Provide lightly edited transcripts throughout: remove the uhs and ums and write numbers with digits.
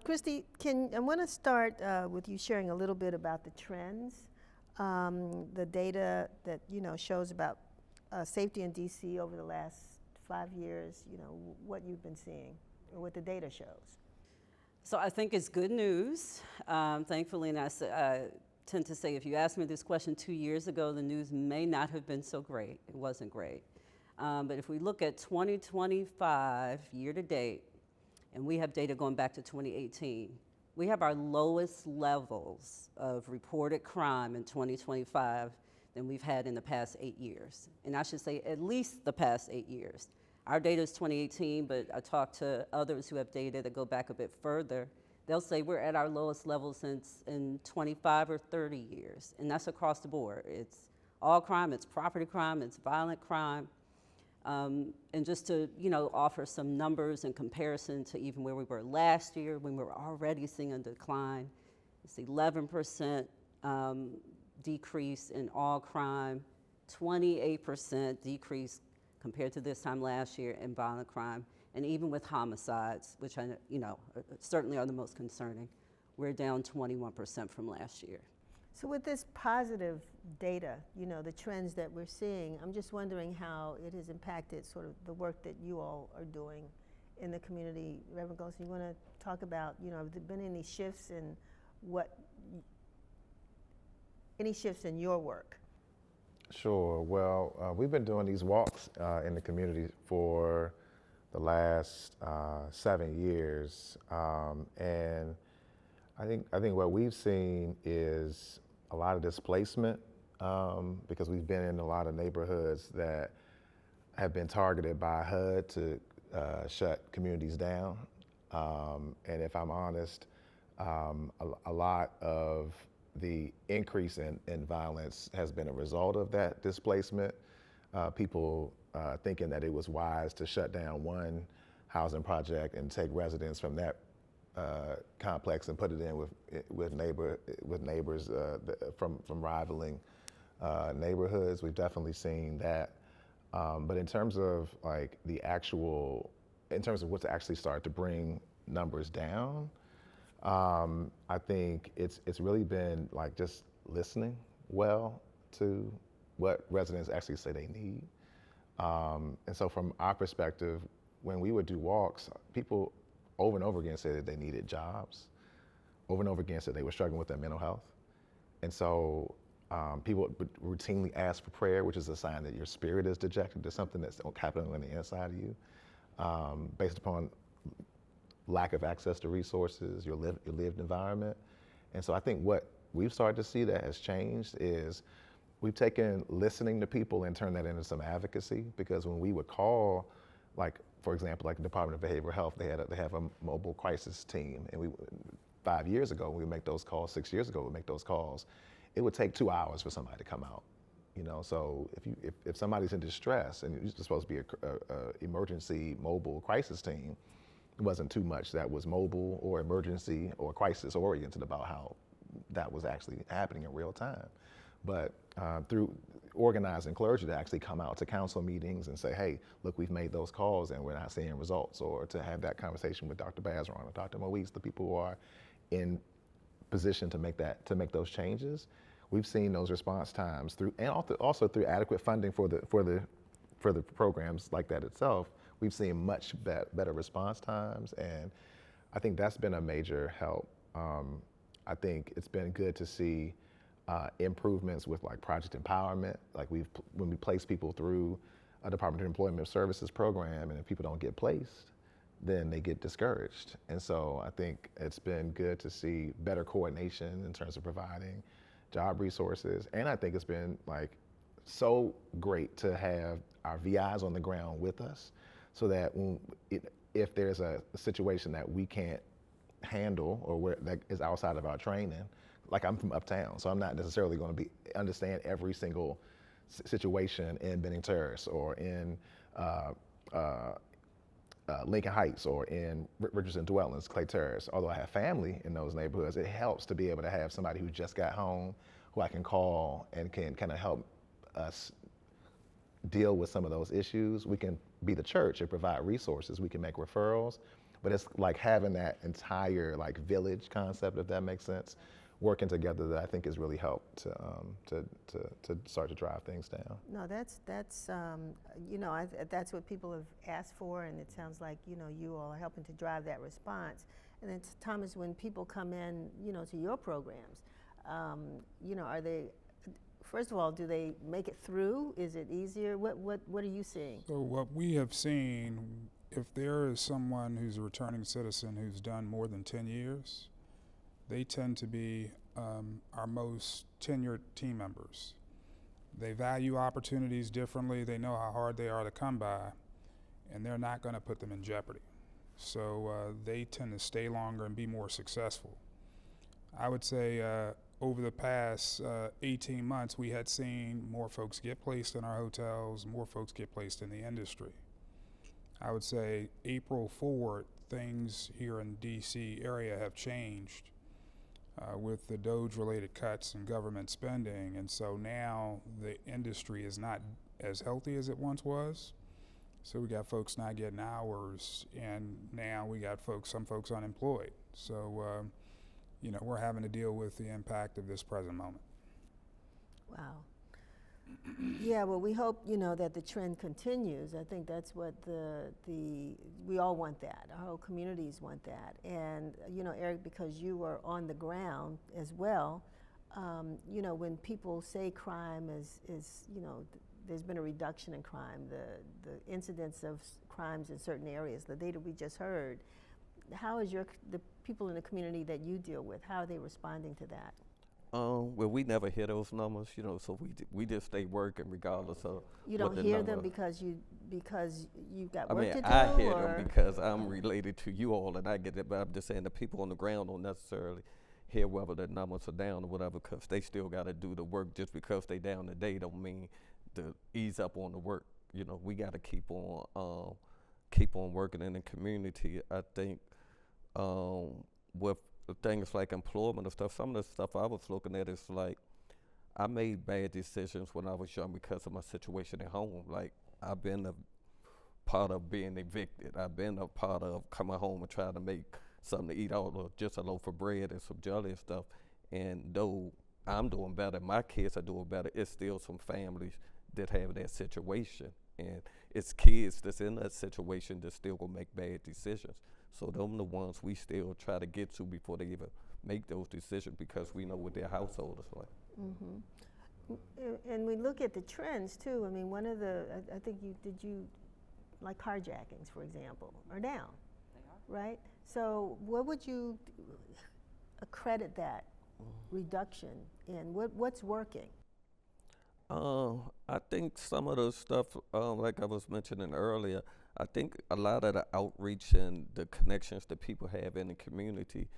Kristy, I want to start with you sharing a little bit about the trends, the data that shows about safety in DC over the last 5 years. What you've been seeing, or what the data shows. So I think it's good news, thankfully, and I tend to say if you asked me this question 2 years ago, the news may not have been so great. It wasn't great. But if we look at 2025 year to date, and we have data going back to 2018, we have our lowest levels of reported crime in 2025 than we've had in the past 8 years. And I should say at least the past 8 years. Our data is 2018, but I talked to others who have data that go back a bit further. They'll say we're at our lowest level since in 25 or 30 years, and that's across the board. It's all crime, it's property crime, it's violent crime. And just to offer some numbers in comparison to even where we were last year when we were already seeing a decline, it's 11% decrease in all crime, 28% decrease compared to this time last year in violent crime, and even with homicides, which certainly are the most concerning, we're down 21% from last year. So with this positive data, the trends that we're seeing, I'm just wondering how it has impacted sort of the work that you all are doing in the community. Reverend Gholston, you want to talk about, have there been any shifts in your work? Sure. Well, we've been doing these walks in the community for the last 7 years, and I think what we've seen is a lot of displacement because we've been in a lot of neighborhoods that have been targeted by HUD to shut communities down. And if I'm honest, a lot of the increase in violence has been a result of that displacement. People thinking that it was wise to shut down one housing project and take residents from that complex and put it in with neighbors from rivaling neighborhoods. We've definitely seen that. But in terms of in terms of what's actually started to bring numbers down, I think it's really been just listening well to what residents actually say they need. And so from our perspective, when we would do walks, people over and over again said that they needed jobs, over and over again said they were struggling with their mental health. And so people would routinely ask for prayer, which is a sign that your spirit is dejected. There's something that's happening on the inside of you based upon lack of access to resources, your lived environment. And so I think what we've started to see that has changed is we've taken listening to people and turned that into some advocacy, because when we would call, for example, the Department of Behavioral Health, they have a mobile crisis team, and 5 years ago, we would make those calls, 6 years ago, we would make those calls. It would take 2 hours for somebody to come out. So if somebody's in distress and you're supposed to be a emergency mobile crisis team, it wasn't too much that was mobile or emergency or crisis oriented about how that was actually happening in real time. But through organizing clergy to actually come out to council meetings and say, hey, look, we've made those calls and we're not seeing results, or to have that conversation with Dr. Bazron or Dr. Moise, the people who are in position to make those changes, we've seen those response times and also through adequate funding for the programs like that itself. We've seen much better response times, and I think that's been a major help. I think it's been good to see improvements with project empowerment. When we place people through a Department of Employment Services program, and if people don't get placed, then they get discouraged. And so I think it's been good to see better coordination in terms of providing job resources. And I think it's been so great to have our VIs on the ground with us, so that if there's a situation that we can't handle or that is outside of our training, I'm from uptown, so I'm not necessarily going to understand every single situation in Benning Terrace or in Lincoln Heights or in Richardson Dwellings, Clay Terrace. Although I have family in those neighborhoods, it helps to be able to have somebody who just got home who I can call and can kind of help us deal with some of those issues. We can be the church and provide resources. We can make referrals. but it's like having that entire like village concept, if that makes sense, working together, that I think has really helped to start to drive things down. No, that's that's what people have asked for, and it sounds like you all are helping to drive that response. And then Thomas, when people come in, to your programs, are they? First of all, do they make it through? Is it easier? What are you seeing? So what we have seen, if there is someone who's a returning citizen who's done more than 10 years, they tend to be our most tenured team members. They value opportunities differently. They know how hard they are to come by, and they're not going to put them in jeopardy. So they tend to stay longer and be more successful. I would say over the past 18 months, we had seen more folks get placed in our hotels, more folks get placed in the industry. I would say April forward, things here in DC area have changed with the DOGE-related cuts in government spending, and so now the industry is not as healthy as it once was. So we got folks not getting hours, and now we got some folks unemployed. So we're having to deal with the impact of this present moment. Wow. Yeah, well, we hope, that the trend continues. I think that's what we all want that. Our whole communities want that. And, Eric, because you are on the ground as well, when people say crime is there's been a reduction in crime, the incidence of crimes in certain areas, the data we just heard, how is the people in the community that you deal with, how are they responding to that? Well, we never hear those numbers, so we just stay working regardless of. You don't hear them because you've got work to do. I hear them because I'm related to you all, and I get it. But I'm just saying the people on the ground don't necessarily hear whether the numbers are down or whatever, because they still got to do the work. Just because they down today don't mean to ease up on the work. We got to keep on working in the community. I think with things like employment and stuff, some of the stuff I was looking at is like, I made bad decisions when I was young because of my situation at home. Like, I've been a part of being evicted. I've been a part of coming home and trying to make something to eat out of just a loaf of bread and some jelly and stuff. And though I'm doing better, my kids are doing better, it's still some families that have that situation. And it's kids that's in that situation that still gonna make bad decisions. So them the ones we still try to get to before they even make those decisions, because we know what their household is like. Mm-hmm. And we look at the trends too. I mean, one of the, I think like carjackings, for example, are down, right? So what would you accredit that reduction in? What's working? I think some of the stuff, like I was mentioning earlier, I think a lot of the outreach and the connections that people have in the community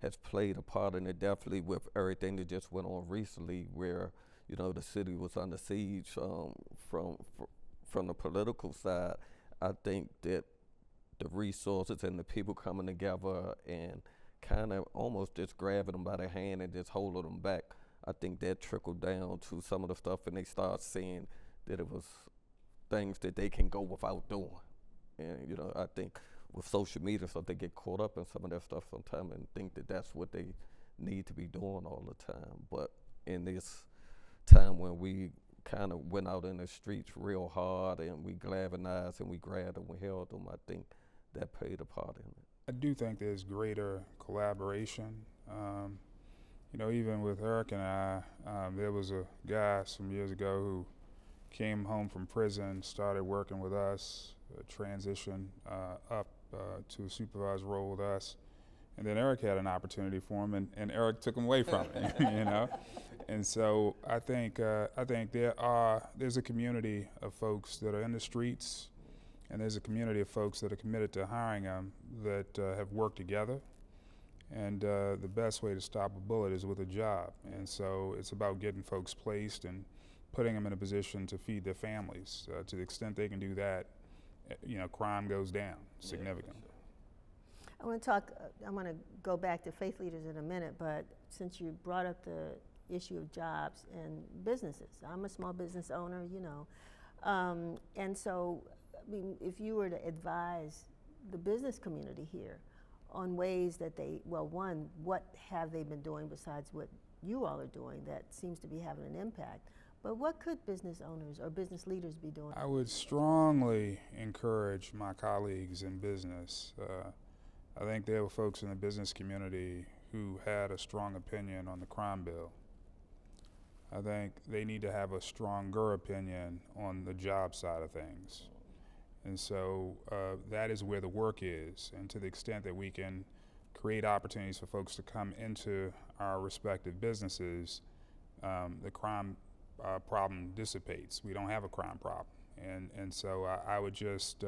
has played a part in it, definitely with everything that just went on recently, where the city was under siege from the political side. I think that the resources and the people coming together and kind of almost just grabbing them by the hand and just holding them back, I think that trickled down to some of the stuff, and they start seeing that it was things that they can go without doing. And I think with social media, so they get caught up in some of that stuff sometimes and think that that's what they need to be doing all the time. But in this time when we kind of went out in the streets real hard and we galvanized and we grabbed them, we held them, I think that played a part in it. I do think there's greater collaboration. Even with Eric and I, there was a guy some years ago who came home from prison, started working with us, transitioned up to a supervised role with us, and then Eric had an opportunity for him, and Eric took him away from it, And so I think there's a community of folks that are in the streets, and there's a community of folks that are committed to hiring them that have worked together. And the best way to stop a bullet is with a job. And so it's about getting folks placed and putting them in a position to feed their families. To the extent they can do that, crime goes down significantly. I want to go back to faith leaders in a minute, but since you brought up the issue of jobs and businesses, I'm a small business owner, and so, I mean, if you were to advise the business community here on ways that they, well, one, what have they been doing besides what you all are doing that seems to be having an impact? But what could business owners or business leaders be doing? I would strongly encourage my colleagues in business. I think there were folks in the business community who had a strong opinion on the crime bill. I think they need to have a stronger opinion on the job side of things. And so that is where the work is. And to the extent that we can create opportunities for folks to come into our respective businesses, the crime problem dissipates. We don't have a crime problem. And so I would just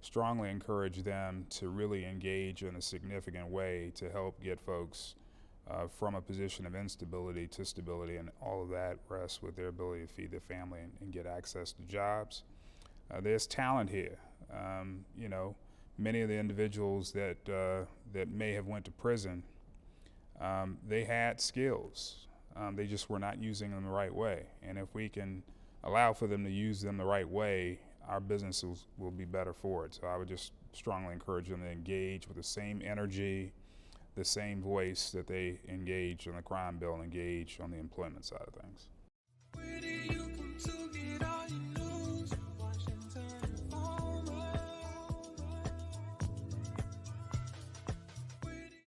strongly encourage them to really engage in a significant way to help get folks from a position of instability to stability, and all of that rests with their ability to feed their family and get access to jobs. There's talent here. You know, many of the individuals that may have went to prison, they had skills. They just were not using them the right way. And if we can allow for them to use them the right way, our businesses will be better for it. So I would just strongly encourage them to engage with the same energy, the same voice that they engage on the crime bill and engage on the employment side of things. Where do you come to get all you know?